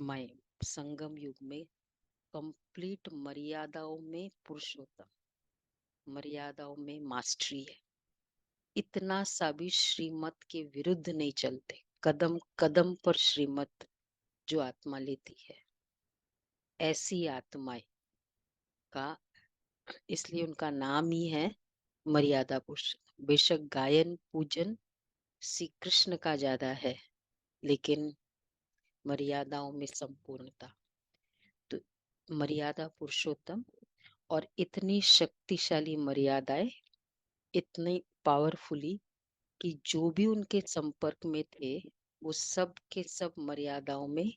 आत्माएं संगम युग में कंप्लीट मर्यादाओं में पुरुषोत्तम, मर्यादाओं में मास्टरी है। इतना सा भी श्रीमत के विरुद्ध नहीं चलते, कदम कदम पर श्रीमत जो आत्मा लेती है, ऐसी आत्माएं का, इसलिए उनका नाम ही है मर्यादा पुरुष। बेशक गायन पूजन श्री कृष्ण का ज्यादा है, लेकिन मर्यादाओं में संपूर्णता। तो मर्यादा पुरुषोत्तम, और इतनी शक्तिशाली मर्यादाएं, इतनी पावरफुली कि जो भी उनके संपर्क में थे वो सब के सब मर्यादाओं में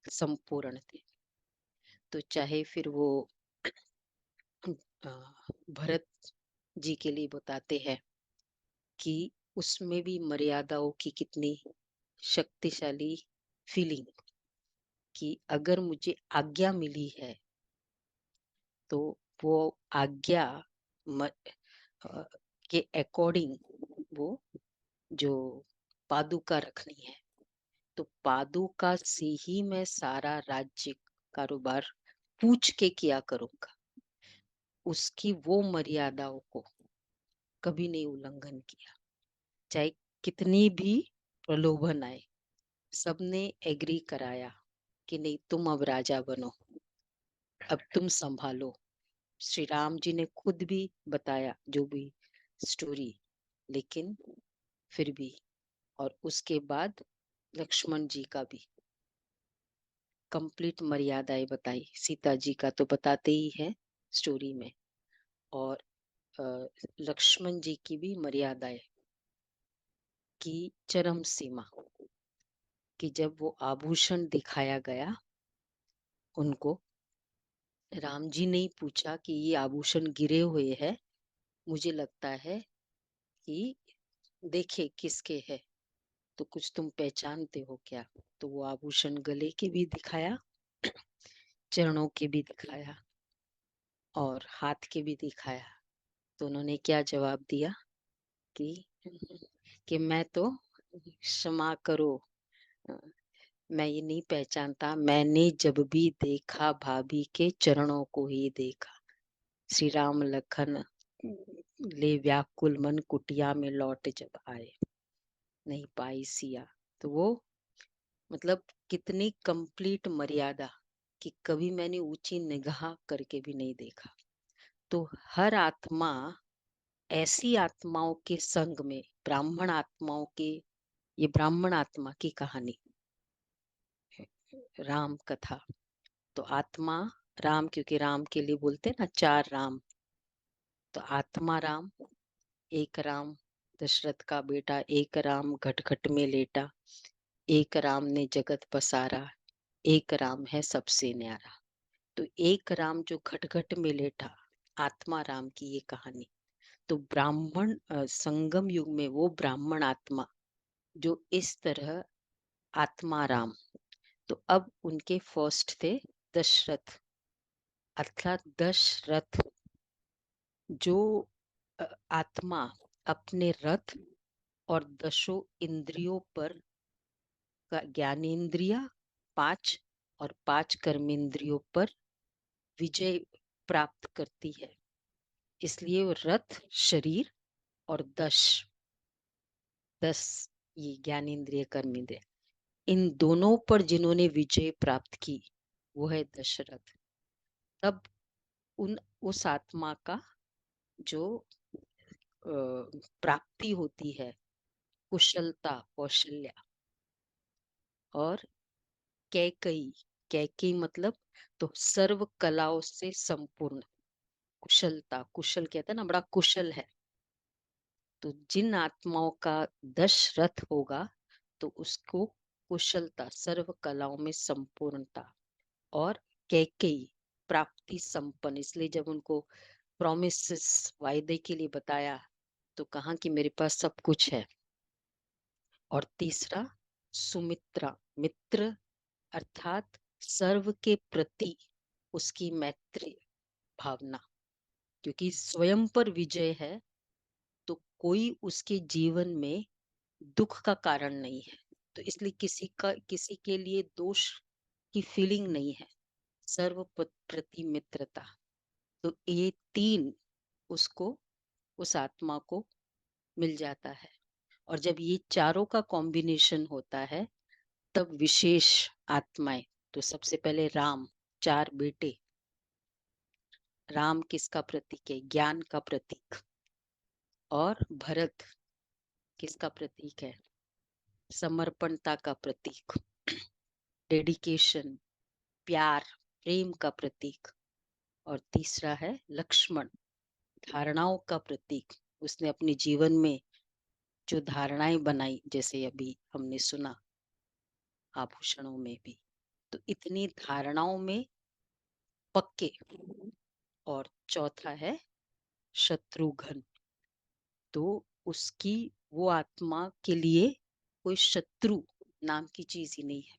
संपूर्ण थे। तो चाहे फिर वो अ, भरत जी के लिए बताते हैं कि उसमें भी मर्यादाओं की कितनी शक्तिशाली फीलिंग, कि अगर मुझे आज्ञा मिली है तो वो आज्ञा म, अ, के अकॉर्डिंग वो जो पादुका रखनी है, तो पादुका से ही मैं सारा राज्य कारोबार पूछ के किया करूंगा। उसकी वो मर्यादाओं को कभी नहीं उल्लंघन किया, चाहे कितनी भी प्रलोभन आए। सबने एग्री कराया कि नहीं, तुम अब राजा बनो, अब तुम संभालो। श्री राम जी ने खुद भी बताया जो भी स्टोरी, लेकिन फिर भी, और उसके बाद लक्ष्मण जी का भी कंप्लीट मर्यादाएं बताई। सीता जी का तो बताते ही है स्टोरी में, और लक्ष्मण जी की भी मर्यादाएं की चरम सीमा, कि जब वो आभूषण दिखाया गया उनको, राम जी ने ही पूछा कि ये आभूषण गिरे हुए हैं, मुझे लगता है कि देखे किसके है, तो कुछ तुम पहचानते हो क्या? तो वो आभूषण गले के भी दिखाया, चरणों के भी दिखाया, और हाथ के भी दिखाया। तो उन्होंने क्या जवाब दिया कि मैं तो, क्षमा करो, मैं ये नहीं पहचानता, मैंने जब भी देखा भाभी के चरणों को ही देखा। श्री राम लखन ले व्याकुल मन, कुटिया में लौट जब आए, नहीं पाई सिया। तो वो मतलब कितनी कंप्लीट मर्यादा, कि कभी मैंने ऊंची निगाह करके भी नहीं देखा। तो हर आत्मा, ऐसी आत्माओं के संग में, ब्राह्मण आत्माओं के, ये ब्राह्मण आत्मा की कहानी, राम कथा। तो आत्मा राम, क्योंकि राम के लिए बोलते हैं ना चार राम, तो आत्मा राम, एक राम दशरथ का बेटा, एक राम घटघट में लेटा, एक राम ने जगत पसारा, एक राम है सबसे न्यारा। तो एक राम जो घटघट में लेटा, आत्मा राम की ये कहानी। तो ब्राह्मण संगम युग में वो ब्राह्मण आत्मा जो इस तरह, आत्मा राम। तो अब उनके फर्स्ट थे दशरथ, अर्थात दशरथ, जो आत्मा अपने रथ और दशों इंद्रियों पर, ज्ञानेन्द्रिय पांच और पांच कर्मेंद्रियों पर विजय प्राप्त करती है। इसलिए वो रथ शरीर, और दश दस ये ज्ञानेन्द्रिय कर्मेंद्रिय, इन दोनों पर जिन्होंने विजय प्राप्त की, वो है दशरथ। तब उन उस आत्मा का जो प्राप्ति होती है, कुशलता, कौशल्या, और कैकई, कैकई मतलब तो सर्व कलाओं से संपूर्ण, कुशलता, कुशल कहते हैं ना, बड़ा कुशल है। तो जिन आत्माओं का दशरथ होगा, तो उसको कुशलता, सर्व कलाओं में संपूर्णता, और कैकेयी प्राप्ति संपन्न। इसलिए जब उनको प्रोमिस, वायदे के लिए बताया, तो कहा कि मेरे पास सब कुछ है। और तीसरा सुमित्रा, मित्र अर्थात सर्व के प्रति उसकी मैत्री भावना, क्योंकि स्वयं पर विजय है, तो कोई उसके जीवन में दुख का कारण नहीं है। तो इसलिए किसी के लिए दोष की फीलिंग नहीं है, सर्व प्रति मित्रता। तो ये तीन उसको, उस आत्मा को मिल जाता है। और जब ये चारों का कॉम्बिनेशन होता है तब विशेष आत्माएं, तो सबसे पहले राम, चार बेटे। राम किसका प्रतीक है? ज्ञान का प्रतीक। और भरत किसका प्रतीक है? समर्पणता का प्रतीक, डेडिकेशन, प्यार, प्रेम का प्रतीक। और तीसरा है लक्ष्मण, धारणाओं का प्रतीक। उसने अपने जीवन में जो धारणाएं बनाई, जैसे अभी हमने सुना आभूषणों में भी, तो इतनी धारणाओं में पक्के। और चौथा है शत्रुघ्न। तो उसकी, वो आत्मा के लिए कोई शत्रु नाम की चीज ही नहीं है।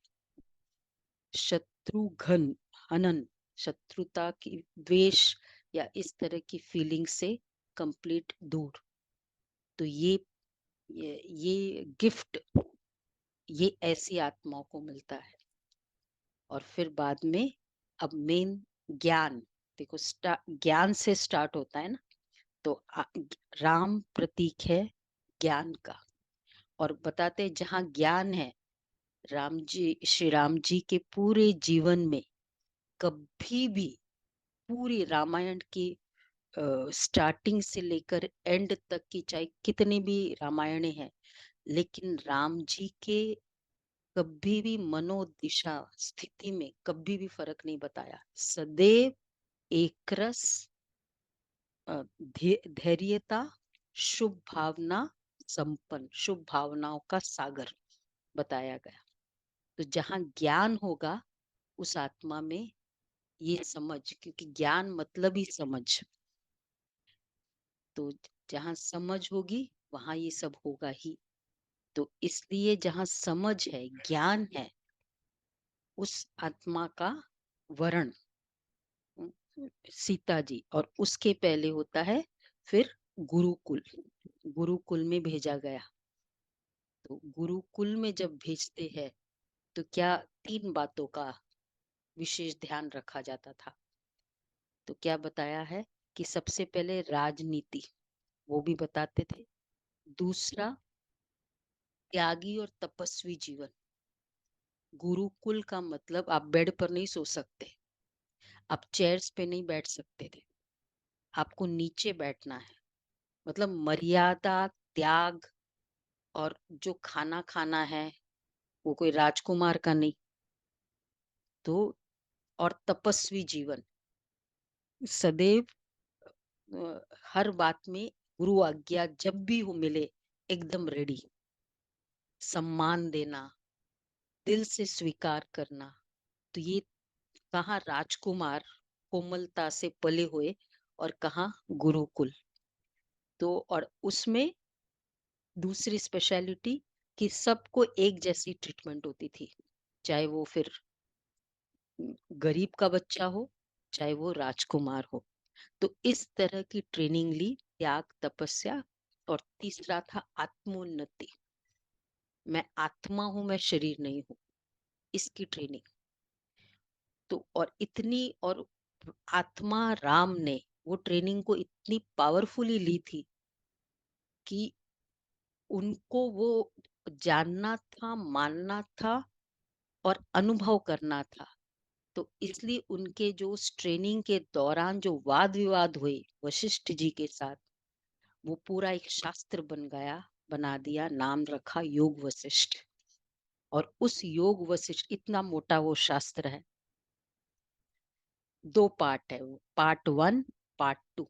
शत्रुघ्न, हनन, शत्रुता की, द्वेष या इस तरह की फीलिंग से कंप्लीट दूर। तो ये गिफ्ट ये ऐसी आत्माओं को मिलता है। और फिर बाद में, अब मेन ज्ञान, देखो ज्ञान से स्टार्ट होता है ना। तो राम प्रतीक है ज्ञान का। और बताते हैं जहाँ ज्ञान है, श्री राम जी के पूरे जीवन में कभी भी, पूरी रामायण की स्टार्टिंग से लेकर एंड तक की चाहे कितनी भी रामायणें हैं, लेकिन राम जी के कभी भी मनोदिशा स्थिति में कभी भी फर्क नहीं बताया। सदैव एकरस, धैर्यता, शुभ भावना संपन्न, शुभ भावनाओं का सागर बताया गया। तो जहाँ ज्ञान होगा उस आत्मा में ये समझ, क्योंकि ज्ञान मतलब ही समझ, तो जहाँ समझ होगी वहां ये सब होगा ही। तो इसलिए जहाँ समझ है, ज्ञान है, उस आत्मा का वर्ण सीता जी। और उसके पहले होता है फिर गुरुकुल, गुरुकुल में भेजा गया। तो गुरुकुल में जब भेजते हैं तो क्या तीन बातों का विशेष ध्यान रखा जाता था। तो क्या बताया है कि सबसे पहले राजनीति, वो भी बताते थे। दूसरा, त्यागी और तपस्वी जीवन। गुरुकुल का मतलब आप बेड पर नहीं सो सकते, आप चेयर्स पे नहीं बैठ सकते थे, आपको नीचे बैठना है। मतलब मर्यादा, त्याग, और जो खाना खाना है वो कोई राजकुमार का नहीं। तो और तपस्वी जीवन, सदैव हर बात में गुरु आज्ञा जब भी वो मिले एकदम रेडी, सम्मान देना, दिल से स्वीकार करना। तो ये कहाँ राजकुमार कोमलता से पले हुए और कहाँ गुरुकुल। तो और उसमें दूसरी स्पेशलिटी कि सबको एक जैसी ट्रीटमेंट होती थी, चाहे वो फिर गरीब का बच्चा हो चाहे वो राजकुमार हो। तो इस तरह की ट्रेनिंग ली, त्याग, तपस्या। और तीसरा था आत्मोन्नति, मैं आत्मा हूं, मैं शरीर नहीं हूं, इसकी ट्रेनिंग। तो और इतनी, और आत्मा राम ने वो ट्रेनिंग को इतनी पावरफुली ली थी कि उनको वो जानना था, मानना था और अनुभव करना था। तो इसलिए उनके जो उस ट्रेनिंग के दौरान जो वाद विवाद हुए वशिष्ठ जी के साथ, वो पूरा एक शास्त्र बना दिया, नाम रखा योग वशिष्ठ। और उस योग वशिष्ठ, इतना मोटा वो शास्त्र है, 2 पार्ट है वो, पार्ट 1, पार्ट 2।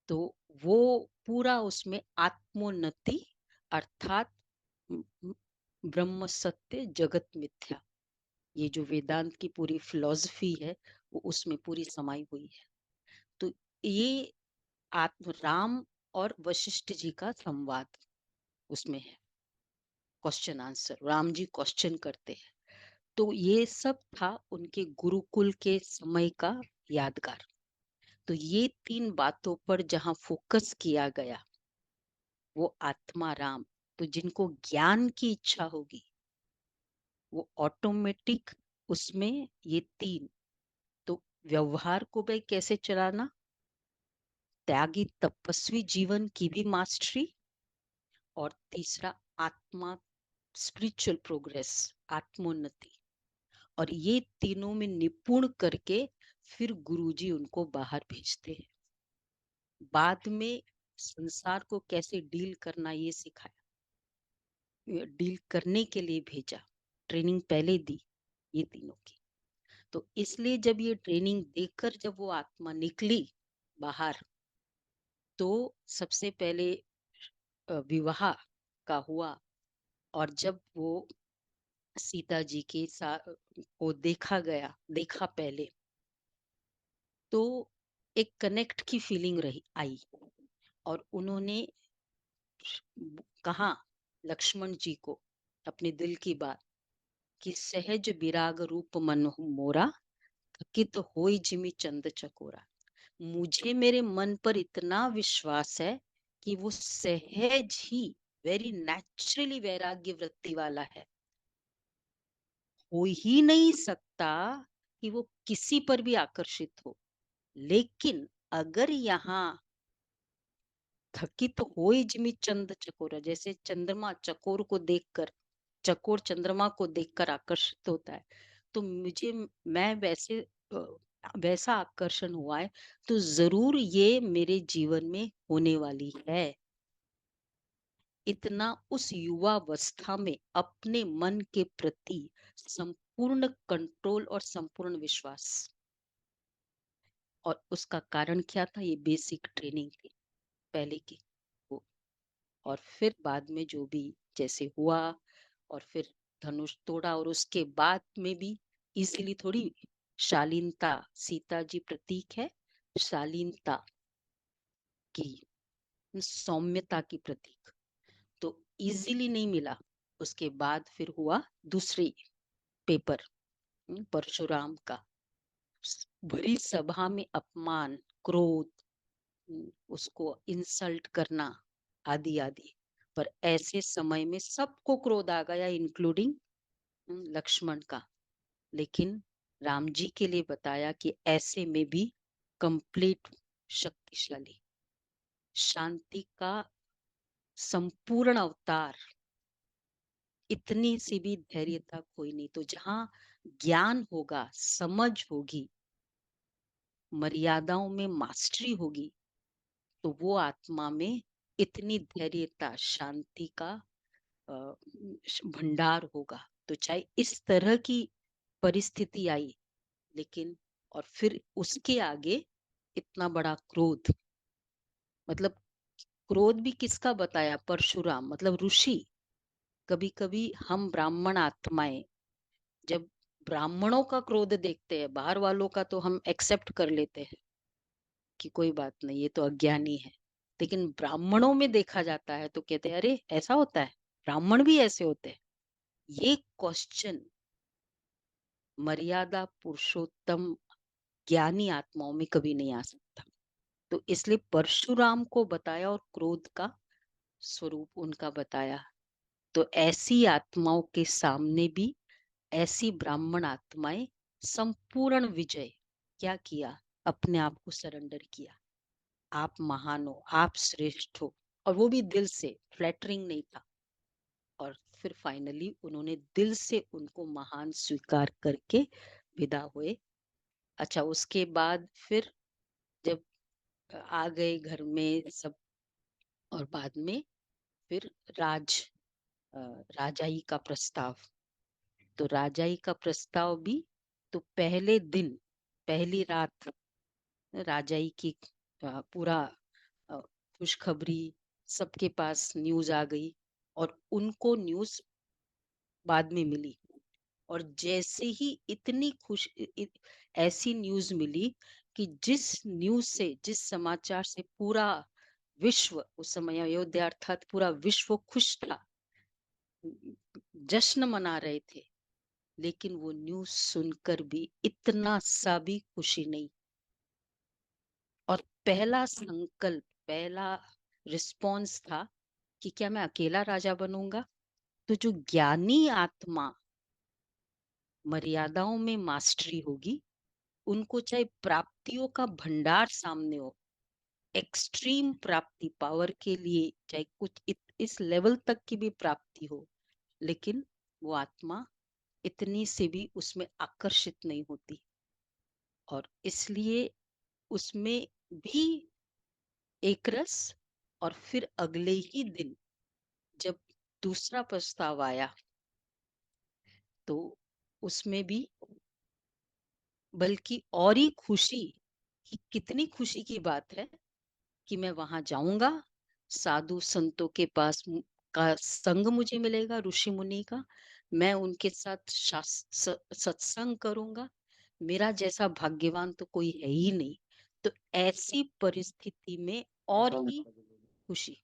तो वो पूरा उसमें आत्मोन्नति, अर्थात ब्रह्म सत्य जगत मिथ्या, ये जो वेदांत की पूरी फिलॉसफी है वो उसमें पूरी समाई हुई है। तो ये आत्म राम और वशिष्ठ जी का संवाद उसमें है, question answer, Ram ji question करते हैं। तो ये सब था उनके गुरुकुल के समय का यादगार। तो ये तीन बातों पर जहाँ फोकस किया गया, वो आत्मा राम, तो जिनको ज्ञान की इच्छा होगी वो ऑटोमेटिक उसमें ये तीन, तो व्यवहार को भाई कैसे चलाना, त्यागी तपस्वी जीवन की भी मास्टरी, और तीसरा आत्मा, स्पिरिचुअल प्रोग्रेस, आत्मोन्नति, और ये तीनों में निपुण करके फिर गुरुजी उनको बाहर भेजते हैं। बाद में संसार को कैसे डील करना ये सिखाया, डील करने के लिए भेजा, ट्रेनिंग पहले दी ये तीनों की। तो इसलिए जब ये ट्रेनिंग देकर जब वो आत्मा निकली बाहर, तो सबसे पहले विवाह का हुआ, और जब वो सीता जी के साथ को देखा गया, देखा पहले, तो एक कनेक्ट की फीलिंग रही आई, और उन्होंने कहा लक्ष्मण जी को अपने दिल की बात कि सहज विराग रूप मन मोरा, थकित होई जिमि चंद चकोरा। मुझे मेरे मन पर इतना विश्वास है कि वो सहज ही, वेरी नेचुरली वैराग्य वृत्ति वाला है, हो ही नहीं सकता कि वो किसी पर भी आकर्षित हो। लेकिन अगर यहाँ थकित होई जिमि चंद चकोरा, जैसे चंद्रमा चकोर को देखकर, चकोर चंद्रमा को देखकर आकर्षित होता है, तो मुझे, मैं वैसे वैसा आकर्षण हुआ है, तो जरूर ये मेरे जीवन में होने वाली है। इतना उस युवावस्था में अपने मन के प्रति संपूर्ण कंट्रोल और संपूर्ण विश्वास, और उसका कारण क्या था, ये बेसिक ट्रेनिंग थी पहले की वो। और फिर बाद में जो भी जैसे हुआ, और फिर धनुष तोड़ा, और उसके बाद में भी इजीली थोड़ी, शालीनता, सीता जी प्रतीक है शालीनता की, सौम्यता की प्रतीक, तो इजीली नहीं मिला। उसके बाद फिर हुआ दूसरी पेपर, परशुराम का, भरी सभा में अपमान, क्रोध, उसको इंसल्ट करना, आदि आदि। पर ऐसे समय में सबको क्रोध आ गया, इंक्लूडिंग लक्ष्मण का। लेकिन राम जी के लिए बताया कि ऐसे में भी कंप्लीट शक्तिशाली, शांति का संपूर्ण अवतार, इतनी सी भी धैर्यता कोई नहीं। तो जहां ज्ञान होगा, समझ होगी, मर्यादाओं में मास्टरी होगी, तो वो आत्मा में इतनी धैर्यता, शांति का भंडार होगा। तो चाहे इस तरह की परिस्थिति आई, लेकिन, और फिर उसके आगे इतना बड़ा क्रोध, मतलब क्रोध भी किसका बताया, परशुराम मतलब ऋषि। कभी कभी हम ब्राह्मण आत्माएं जब ब्राह्मणों का क्रोध देखते हैं, बाहर वालों का तो हम एक्सेप्ट कर लेते हैं कि कोई बात नहीं, ये तो अज्ञानी है, लेकिन ब्राह्मणों में देखा जाता है तो कहते हैं अरे ऐसा होता है, ब्राह्मण भी ऐसे होते हैं। ये क्वेश्चन मर्यादा पुरुषोत्तम ज्ञानी आत्माओं में कभी नहीं आ सकता। तो इसलिए परशुराम को बताया, और क्रोध का स्वरूप उनका बताया। तो ऐसी आत्माओं के सामने भी ऐसी ब्राह्मण आत्माएं संपूर्ण विजय क्या किया, अपने आप को सरेंडर किया, आप महान हो, आप श्रेष्ठ हो, और वो भी दिल से, फ्लैटरिंग नहीं था। और फिर फाइनली उन्होंने दिल से उनको महान स्वीकार करके विदा हुए। अच्छा, उसके बाद फिर जब आ गए घर में सब, और बाद में फिर राज राजाई का प्रस्ताव। तो राजाई का प्रस्ताव भी, तो पहले दिन, पहली रात राजाई की पूरा खुशखबरी सबके पास न्यूज आ गई, और उनको न्यूज बाद में मिली। और जैसे ही इतनी ऐसी न्यूज मिली कि जिस न्यूज से, जिस समाचार से पूरा विश्व, उस समय अयोध्या अर्थात पूरा विश्व खुश था, जश्न मना रहे थे, लेकिन वो न्यूज सुनकर भी इतना सा भी खुशी नहीं। और पहला संकल्प, पहला रिस्पॉन्स था कि क्या मैं अकेला राजा बनूंगा? तो जो ज्ञानी आत्मा मर्यादाओं में मास्टरी होगी, उनको चाहे प्राप्तियों का भंडार सामने हो, एक्सट्रीम प्राप्ति पावर के लिए चाहे कुछ इस लेवल तक की भी प्राप्ति हो, लेकिन वो आत्मा इतनी से भी उसमें आकर्षित नहीं होती। और इसलिए उसमें भी एक रस। और फिर अगले ही दिन जब दूसरा प्रस्ताव आया, तो उसमें भी बल्कि और ही खुशी, कि कितनी खुशी की बात है कि मैं वहां जाऊंगा, साधु संतों के पास का संग मुझे मिलेगा, ऋषि मुनि का, मैं उनके साथ सत्संग करूंगा, मेरा जैसा भाग्यवान तो कोई है ही नहीं। तो ऐसी परिस्थिति में और ही खुशी,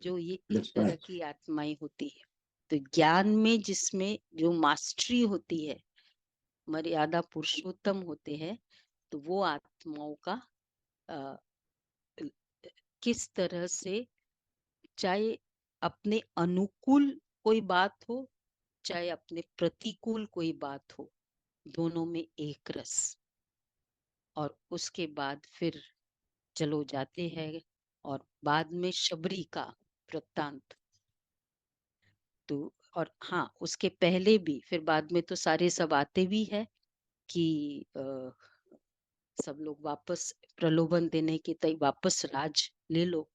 जो ये इस तरह की आत्माएं होती है। तो ज्ञान में जिसमें जो मास्टरी होती है, मर्यादा पुरुषोत्तम होते हैं, तो वो आत्माओं का अ, किस तरह से, चाहे अपने अनुकूल कोई बात हो, चाहे अपने प्रतिकूल कोई बात हो, दोनों में एक रस। और उसके बाद फिर चलो जाते हैं, और बाद में शबरी का वृत्तांत। तो और हाँ, उसके पहले भी फिर बाद में तो सारे सब आते भी है कि सब लोग वापस प्रलोभन देने के तय वापस राज ले लो।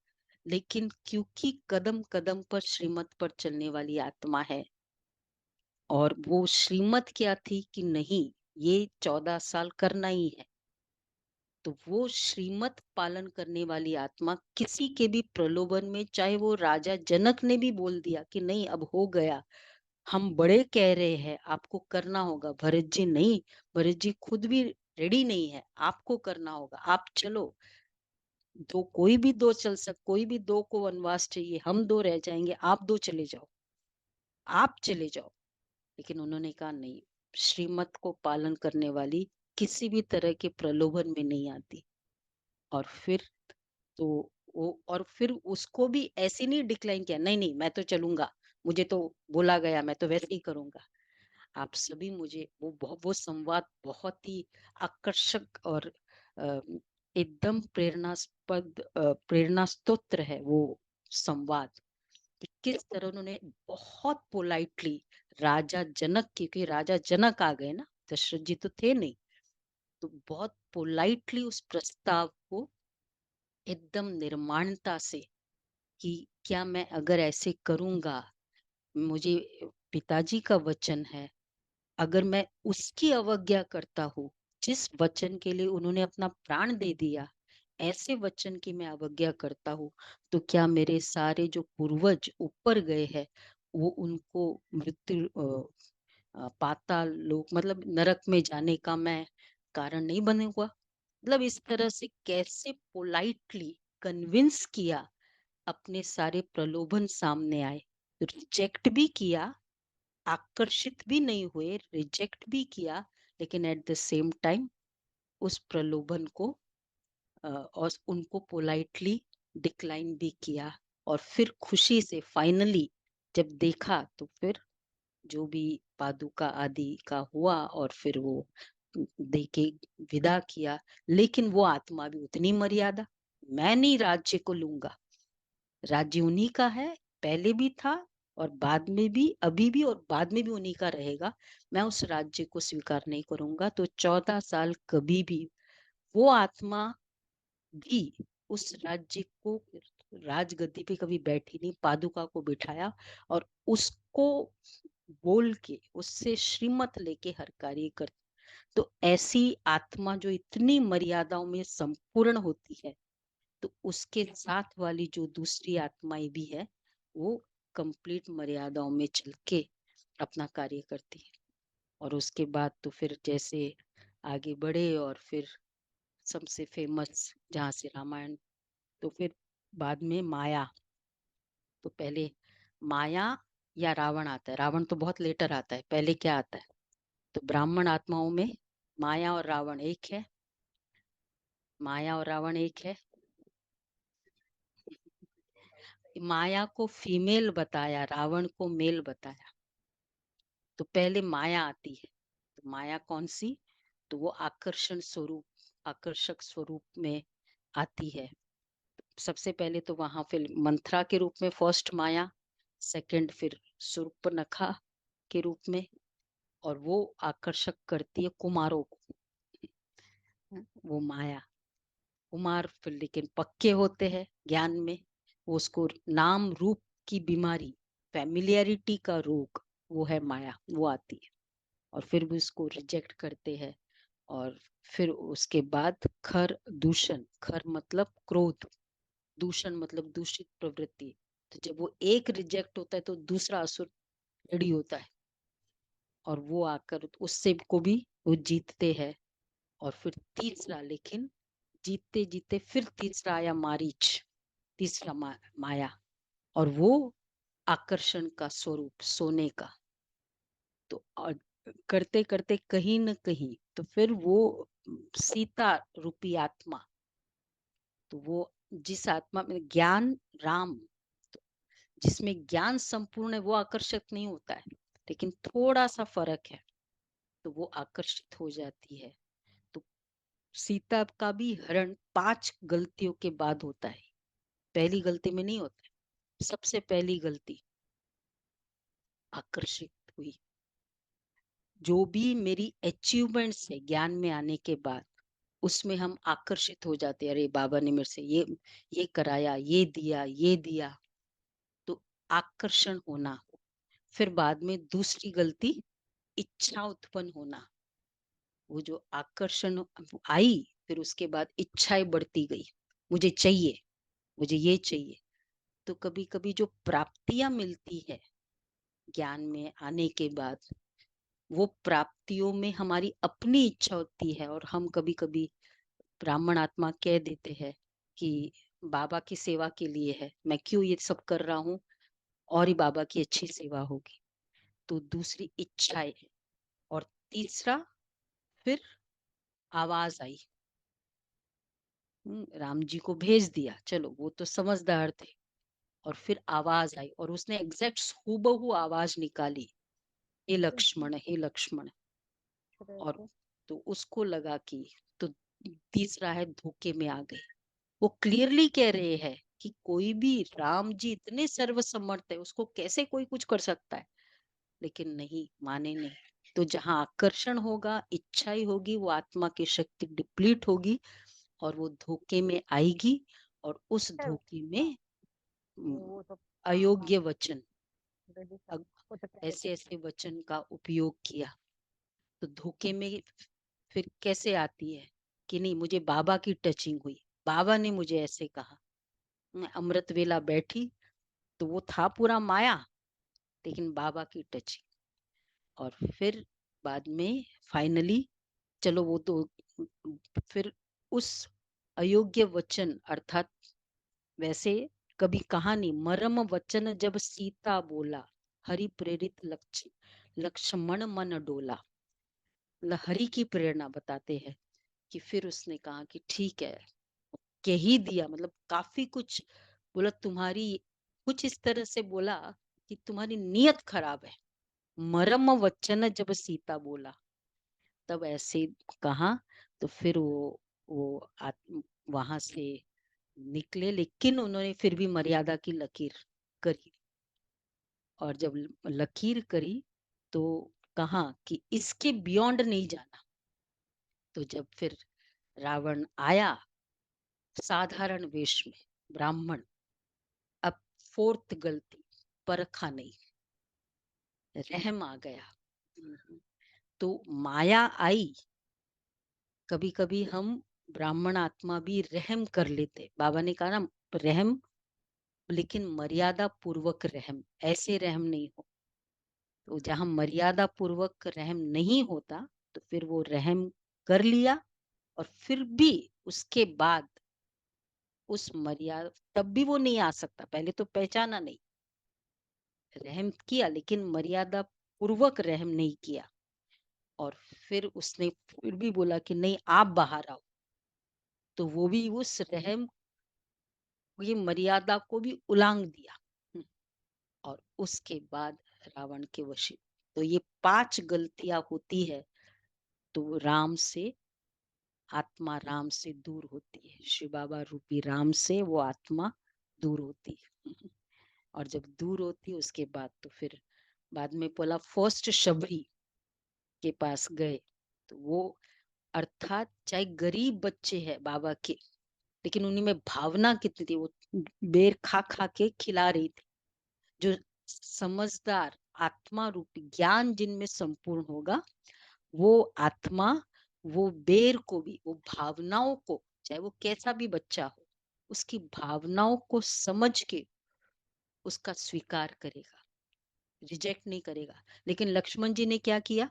लेकिन क्योंकि कदम कदम पर श्रीमत पर चलने वाली आत्मा है, और वो श्रीमत क्या थी कि नहीं, ये 14 साल करना ही है, तो वो श्रीमत पालन करने वाली आत्मा किसी के भी प्रलोभन में, चाहे वो राजा जनक ने भी बोल दिया कि नहीं अब हो गया, हम बड़े कह रहे हैं आपको करना होगा, भरत जी नहीं, भरत जी खुद भी रेडी नहीं है, आपको करना होगा, आप चलो, दो कोई भी दो चल कोई भी दो को वनवास चाहिए, हम दो रह जाएंगे, आप दो चले जाओ, आप चले जाओ। लेकिन उन्होंने कहा नहीं, श्रीमत को पालन करने वाली किसी भी तरह के प्रलोभन में नहीं आती। और फिर तो वो, और फिर उसको भी ऐसे नहीं डिक्लाइन किया, नहीं नहीं मैं तो चलूंगा, मुझे तो बोला गया, मैं तो वैसे ही करूंगा। आप सभी मुझे वो संवाद बहुत ही आकर्षक और अ, एकदम प्रेरणास्पद, प्रेरणा स्तोत्र है वो संवाद, कि किस तरह उन्होंने बहुत पोलाइटली राजा जनक, क्योंकि राजा जनक आ गए ना, दशरथ जी तो थे नहीं, तो बहुत पोलाइटली उस प्रस्ताव को एकदम निर्माणता से, कि क्या मैं अगर ऐसे करूंगा, मुझे पिताजी का वचन है, अगर मैं उसकी अवज्ञा करता हूँ, जिस वचन के लिए उन्होंने अपना प्राण दे दिया, ऐसे वचन की मैं अवज्ञा करता हूँ, तो क्या मेरे सारे जो पूर्वज ऊपर गए हैं, वो उनको मृत्यु पाताल लोक मतलब नरक में जाने का मैं कारण नहीं बनूंगा? मतलब इस तरह से कैसे पोलाइटली कन्विंस किया, अपने सारे प्रलोभन सामने आए, रिजेक्ट भी किया, आकर्षित भी नहीं हुए, रिजेक्ट भी किया, लेकिन एट द सेम टाइम उस प्रलोभन को और उनको पोलाइटली डिक्लाइन भी किया। और फिर खुशी से फाइनली जब देखा, तो फिर जो भी पादुका आदि का हुआ, और फिर वो दे के विदा किया। लेकिन वो आत्मा भी उतनी मर्यादा, मैं नहीं राज्य को लूंगा, राज्य उन्हीं का है, पहले भी था और बाद में भी, अभी भी और बाद में भी उन्हीं का रहेगा, मैं उस राज्य को स्वीकार नहीं करूंगा। तो 14 साल कभी भी वो आत्मा भी उस राज्य को, राजगद्दी पे कभी बैठी नहीं, पादुका को बिठाया और उसको बोल के उससे श्रीमत लेके हर कार्य कर। तो ऐसी आत्मा जो इतनी मर्यादाओं में संपूर्ण होती है, तो उसके साथ वाली जो दूसरी आत्माएं भी है, वो कंप्लीट मर्यादाओं में चल के अपना कार्य करती है। और उसके बाद तो फिर जैसे आगे बढ़े, और फिर सबसे फेमस जहाँ से रामायण, तो फिर बाद में माया। तो पहले माया या रावण आता है, रावण तो बहुत लेटर आता है, पहले क्या आता है? तो ब्राह्मण आत्माओं में माया और रावण एक है, माया और रावण एक है। माया को फीमेल बताया, रावण को मेल बताया। तो पहले माया आती है। तो माया कौन सी? तो वो आकर्षण स्वरूप, आकर्षक स्वरूप में आती है। सबसे पहले तो वहां फिर मंथरा के रूप में फर्स्ट माया, सेकंड फिर शूर्पणखा के रूप में, और वो आकर्षक करती है कुमारों को। वो माया, कुमार फिर लेकिन पक्के होते हैं ज्ञान में, वो उसको नाम रूप की बीमारी, फैमिलियरिटी का रोग, वो है माया, वो आती है। और फिर भी उसको रिजेक्ट करते हैं। और फिर उसके बाद खर दूषण, खर मतलब क्रोध, दूषण मतलब दूषित प्रवृत्ति। तो जब वो एक रिजेक्ट होता है तो दूसरा असुर रेडी होता है, और वो आकर उससे को भी वो जीतते हैं। और फिर तीसरा, लेकिन जीतते जीतते फिर तीसरा आया मारीच, तीसरा माया, और वो आकर्षण का स्वरूप सोने का। तो और करते करते कहीं न कहीं तो फिर वो सीता रूपी आत्मा, तो वो जिस आत्मा में ज्ञान राम, तो जिसमें ज्ञान संपूर्ण है वो आकर्षक नहीं होता है, लेकिन थोड़ा सा फर्क है, तो वो आकर्षित हो जाती है। तो सीता का भी हरण 5 गलतियों के बाद होता है, पहली गलती में नहीं होता है। सबसे पहली गलती आकर्षित हुई। जो भी मेरी अचीवमेंट्स है ज्ञान में आने के बाद, उसमें हम आकर्षित हो जाते हैं, अरे बाबा ने मेरे से ये कराया, ये दिया। तो आकर्षण होना। फिर बाद में दूसरी गलती, इच्छा उत्पन्न होना। वो जो आकर्षण आई, फिर उसके बाद इच्छाएं बढ़ती गई, मुझे चाहिए, मुझे ये चाहिए। तो कभी कभी जो प्राप्तियां मिलती है ज्ञान में आने के बाद, वो प्राप्तियों में हमारी अपनी इच्छा होती है, और हम कभी कभी ब्राह्मण आत्मा कह देते हैं कि बाबा की सेवा के लिए है, मैं क्यों ये सब कर रहा हूँ, और ही बाबा की अच्छी सेवा होगी। तो दूसरी इच्छाएं। और तीसरा फिर आवाज आई। राम जी को भेज दिया, चलो वो तो समझदार थे। और फिर आवाज आई, और उसने एग्जैक्ट हूबहू आवाज निकाली, हे लक्ष्मण, हे लक्ष्मण। और तो उसको लगा कि, तो तीसरा है धोखे में आ गए। वो क्लियरली कह रहे हैं कि कोई भी, राम जी इतने सर्वसमर्थ है, उसको कैसे कोई कुछ कर सकता है, लेकिन नहीं माने, नहीं। तो जहां आकर्षण होगा, इच्छा ही होगी, वो आत्मा की शक्ति डिप्लीट होगी, और वो धोखे में आएगी। और उस धोखे में अयोग्य वचन, ऐसे ऐसे वचन का उपयोग किया। तो धोखे में फिर कैसे आती है कि नहीं, मुझे बाबा की टचिंग हुई, बाबा ने मुझे ऐसे कहा, मैं अमृत वेला बैठी, तो वो था पूरा माया, लेकिन बाबा की टचिंग। और फिर बाद में फाइनली, चलो वो तो फिर उस अयोग्य वचन, अर्थात वैसे कभी कहा नहीं, मरम वचन जब सीता बोला, हरि प्रेरित लक्ष्मण मन डोला। हरि की प्रेरणा बताते हैं कि फिर उसने कहा कि ठीक है, कह ही दिया, मतलब काफी कुछ बोला, तुम्हारी कुछ इस तरह से बोला कि तुम्हारी नीयत खराब है। मरम वचन जब सीता बोला, तब ऐसे कहा। तो फिर वहां से निकले, लेकिन उन्होंने फिर भी मर्यादा की लकीर करी। और जब लकीर करी, तो कहा कि इसके बियॉन्ड नहीं जाना। तो जब फिर रावण आया साधारण वेश में, ब्राह्मण, अब फोर्थ गलती, परखा नहीं, रहम आ गया। तो माया आई। कभी कभी हम ब्राह्मण आत्मा भी रहम कर लेते, बाबा ने कहा ना, रहम, लेकिन मर्यादा पूर्वक रहम, ऐसे रहम नहीं हो। तो जहां मर्यादा पूर्वक रहम नहीं होता, तो फिर वो रहम कर लिया। और फिर भी उसके बाद उस मर्यादा, तब भी वो नहीं आ सकता, पहले तो पहचाना नहीं, रहम किया लेकिन मर्यादा पूर्वक रहम नहीं किया। और फिर उसने फिर भी बोला कि नहीं, आप बाहर आओ। तो वो भी उस रहम ये मर्यादा को भी उलांघ दिया। और उसके बाद रावण के वश। तो ये 5 गलतियां होती है तो राम से, आत्मा राम से दूर होती है, शिव बाबा रूपी राम से वो आत्मा दूर होती है। और जब दूर होती है उसके बाद तो फिर बाद में बोला फर्स्ट शबरी के पास गए, तो वो अर्थात चाहे गरीब बच्चे हैं बाबा के, लेकिन उन्हीं में भावना कितनी थी, वो बेर खा खा के खिला रही थी। जो समझदार आत्मा रूपी ज्ञान जिनमें संपूर्ण होगा, वो आत्मा वो बेर को भी, वो भावनाओं को, चाहे वो कैसा भी बच्चा हो, उसकी भावनाओं को समझ के उसका स्वीकार करेगा, रिजेक्ट नहीं करेगा। लेकिन लक्ष्मण जी ने क्या किया,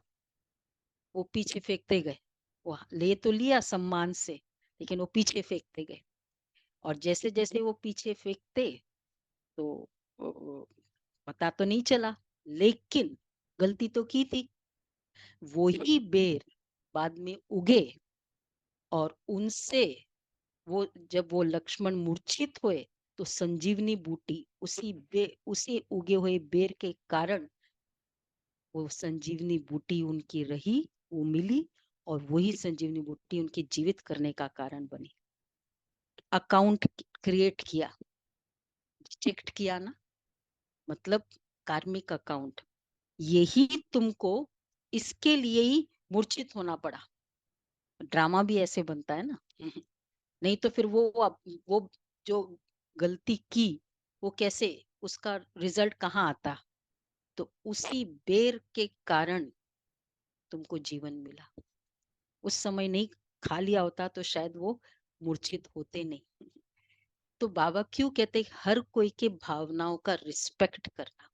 वो पीछे फेंकते गए। वो ले तो लिया सम्मान से, लेकिन वो पीछे फेंकते गए। और जैसे जैसे वो पीछे फेंकते तो पता तो नहीं चला, लेकिन गलती तो की थी। वो ही बेर बाद में उगे और उनसे वो, जब वो लक्ष्मण मूर्छित हुए तो संजीवनी बूटी उसी उगे हुए बेर के कारण वो संजीवनी बूटी उनकी रही, वो मिली, और वही संजीवनी बूटी उनके जीवित करने का कारण बनी। अकाउंट क्रिएट किया, चेक किया ना, मतलब कार्मिक अकाउंट। यही तुमको इसके लिए ही मूर्छित होना पड़ा। ड्रामा भी ऐसे बनता है ना। नहीं तो फिर वो जो गलती की, वो कैसे, उसका रिजल्ट कहाँ आता। तो उसी बेर के कारण तुमको जीवन मिला। उस समय नहीं खा लिया होता तो शायद वो मूर्छित होते नहीं। तो बाबा क्यों कहते हर कोई के भावनाओं का रिस्पेक्ट करना।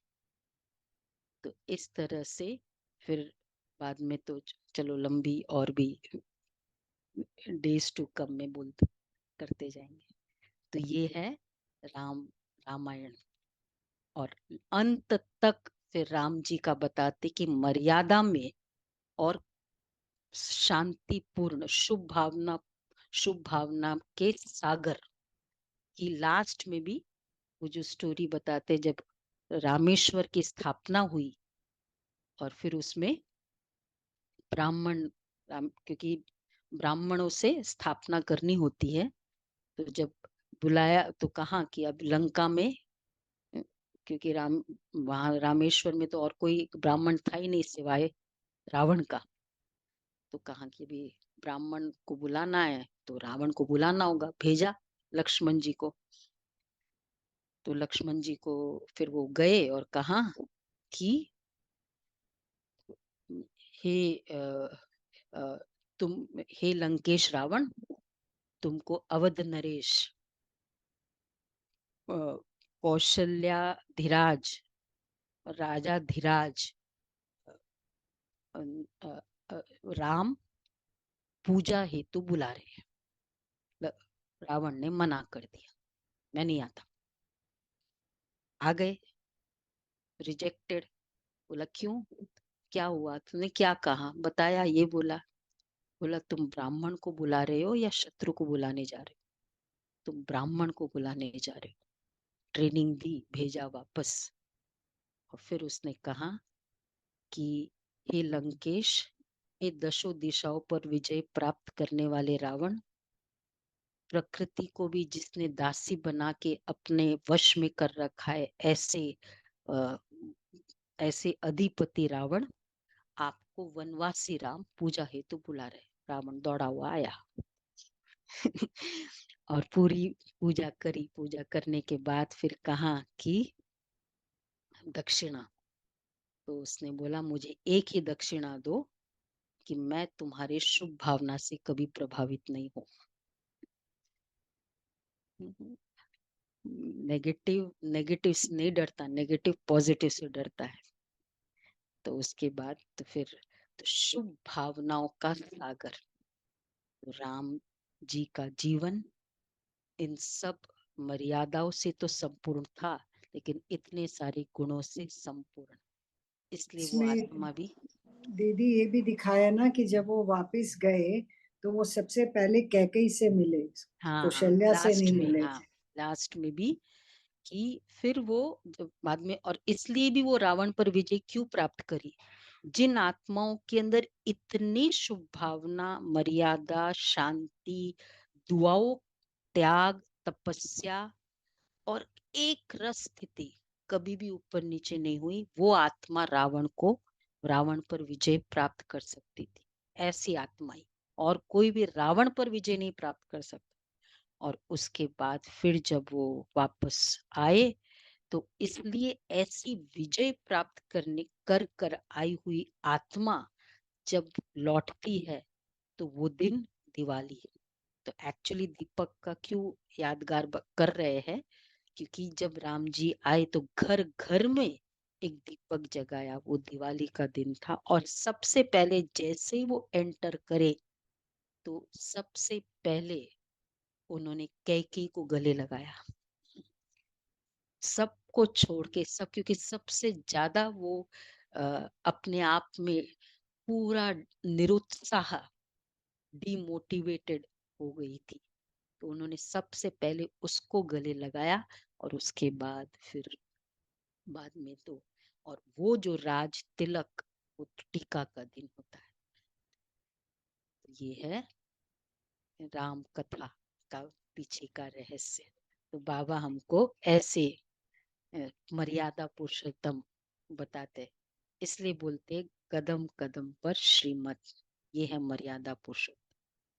तो इस तरह से फिर बाद में तो चलो लंबी और भी डेज टू कम में बोलते करते जाएंगे। तो ये है राम रामायण। और अंत तक फिर राम जी का बताते कि मर्यादा में और शांतिपूर्ण शुभ भावना के सागर की लास्ट में भी वो जो स्टोरी बताते जब रामेश्वर की स्थापना हुई और फिर उसमें ब्राह्मण क्योंकि ब्राह्मणों से स्थापना करनी होती है, तो जब बुलाया तो कहा कि अब लंका में, क्योंकि वहां रामेश्वर में तो और कोई ब्राह्मण था ही नहीं सिवाय रावण का। तो कहा कि अभी ब्राह्मण को बुलाना है तो रावण को बुलाना होगा, भेजा लक्ष्मण जी को। तो लक्ष्मण जी को फिर वो गए और कहा कि हे अ, तुम, हे लंकेश रावण, तुमको अवध नरेश कौशल्याधिराज राजा धीराज अ, अ, राम पूजा हेतु बुला रहे हैं। रावण ने मना कर दिया, मैं नहीं आता। आ गए, रिजेक्टेड। बोला क्यों, क्या हुआ, तुमने क्या कहा, बताया, ये बोला। बोला तुम ब्राह्मण को बुला रहे हो या शत्रु को बुलाने जा रहे हो। तुम ब्राह्मण को बुलाने जा रहे हो। ट्रेनिंग दी, भेजा वापस। और फिर उसने कहा कि हे लंकेश, हे दशों दिशाओं पर विजय प्राप्त करने वाले रावण, प्रकृति को भी जिसने दासी बना के अपने वश में कर रखा है, अ, ऐसे अधिपति रावण आपको वनवासी राम पूजा हेतु बुला रहे। रावण दौड़ा हुआ आया। और पूरी पूजा करी। पूजा करने के बाद फिर कहा कि दक्षिणा। तो उसने बोला मुझे एक ही दक्षिणा दो कि मैं तुम्हारे शुभ भावना से कभी प्रभावित नहीं हूँ। नेगेटिव नेगेटिव से नहीं डरता, नेगेटिव पॉजिटिव से डरता है। तो उसके बाद तो फिर तो शुभ भावनाओं का सागर राम जी का जीवन इन सब मर्यादाओं से तो संपूर्ण था, लेकिन इतने सारे गुणों से संपूर्ण, इसलिए वो इसमें आत्मा भी। दीदी ये भी दिखाया ना कि जब वो वापस गए तो वो सबसे पहले कैकेयी से मिले, हाँ हाँ, कौशल्या से लास्ट नहीं में, मिले हाँ। थे। लास्ट में भी, कि फिर वो जब बाद में, और इसलिए भी वो रावण पर विजय क्यों प्राप्त करी, जिन आत्माओं के अंदर इतनी शुभ भावना, मर्यादा, शांति, दुआओं, त्याग, तपस्या और एक रस स्थिति कभी भी ऊपर नीचे नहीं हुई, वो आत्मा रावण पर विजय प्राप्त कर सकती थी। ऐसी आत्माएं, और कोई भी रावण पर विजय नहीं प्राप्त कर सकता। और उसके बाद फिर जब वो वापस आए, तो इसलिए ऐसी विजय प्राप्त करने कर कर आई हुई आत्मा जब लौटती है, तो वो दिन दिवाली है। तो एक्चुअली दीपक का क्यों यादगार कर रहे हैं, क्योंकि जब राम जी आए तो घर घर में एक दीपक जगाया, वो दिवाली का दिन था। और सबसे पहले जैसे ही वो एंटर करे, तो सबसे पहले उन्होंने कैकेयी को गले लगाया, सबको छोड़ के। सब, क्योंकि सबसे ज्यादा वो अपने आप में पूरा निरुत्साह, डिमोटिवेटेड हो गई थी। तो उन्होंने सबसे पहले उसको गले लगाया, और उसके बाद फिर बाद में तो, और वो जो राज तिलक, वो टीका का दिन होता है। तो ये है राम कथा का पीछे का रहस्य। तो बाबा हमको ऐसे मर्यादा पुरुषोत्तम बताते, इसलिए बोलते कदम कदम पर श्रीमत, ये है मर्यादा पुरुषोत्तम।